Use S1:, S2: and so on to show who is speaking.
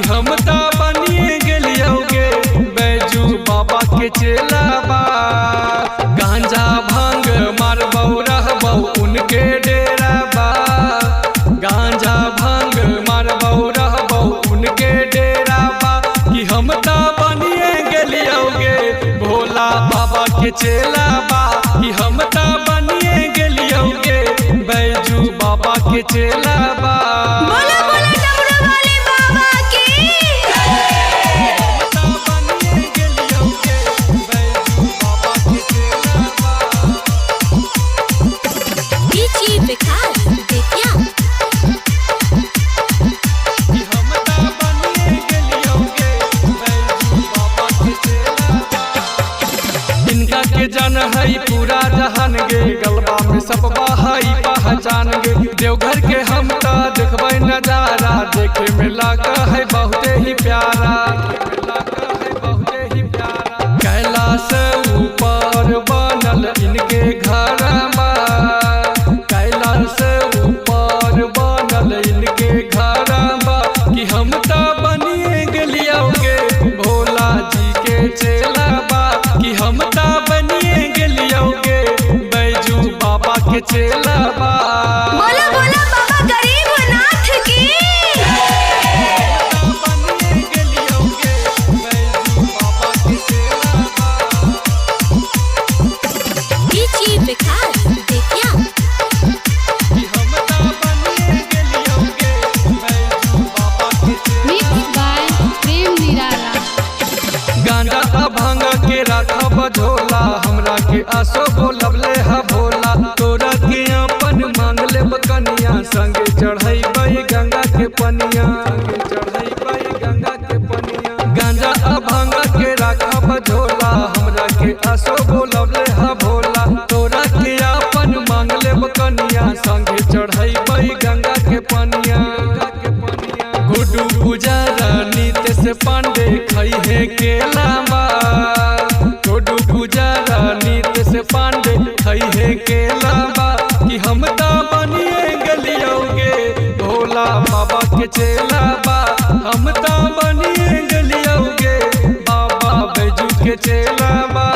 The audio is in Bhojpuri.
S1: हम ता बनिए गेलियोगे बैजू बाबा के चेलाबा। गांजा भांग मारबौ रहबौ उनके डेराबा। गांजा भांग मारबौ रहबौ उनके डेराबा कि हम ता बनिए गेलियोगे भोला बाबा के चेलाबा। कि हम ता बनिए गेलियोगे बैजू बाबा के चेलाबा।
S2: बोला बोला डमरू वाले बाबा की। डीजे विकास देखिया।
S1: इनका के जन है पूरा जहान गे गलबा में सब बहाई पहचान गे। देवघर के हम ता देखबै नजारा देखे में लागा है बहुते ही प्यारा। कैलाश ऊपर बनल इनके घरमा। कैलाश ऊपर बनल इनके घरमा कि हम ता बनिए गेलियोगे भोला जी के चेलाबा। कि हम ता बनिए गेलियोगे बैजू बाबा के चेलाबा।
S2: बोला बोला बाबा गरीबनाथ की। डीजे विकास देखिया।
S3: मिक्स बाय प्रेम निराला।
S1: गांजा भांग के राखब झोला हमरा के आसो बोलबले हा भोला। तोरा के अपन मांग लेब कनिया संगे चढ़ैबै गंगा के पनिया। गांजा भांग के राखब झोला हमरा के आसो बोलबले हा भोला। तोरा के अपन मांग लेब कनिया संगे चढ़ैबै गंगा के पनिया। गुड्डू पुजारा नीतेश पांडे खैहे केलाबा। गुड्डू पुजारा नीतेश पांडे खैहे केलाबा। कि हम ता बनिए गेलियोगे भोला बाबा के चेलाबा। हम ता बनिए गेलियोगे बाबा बैजू के चेलाबा।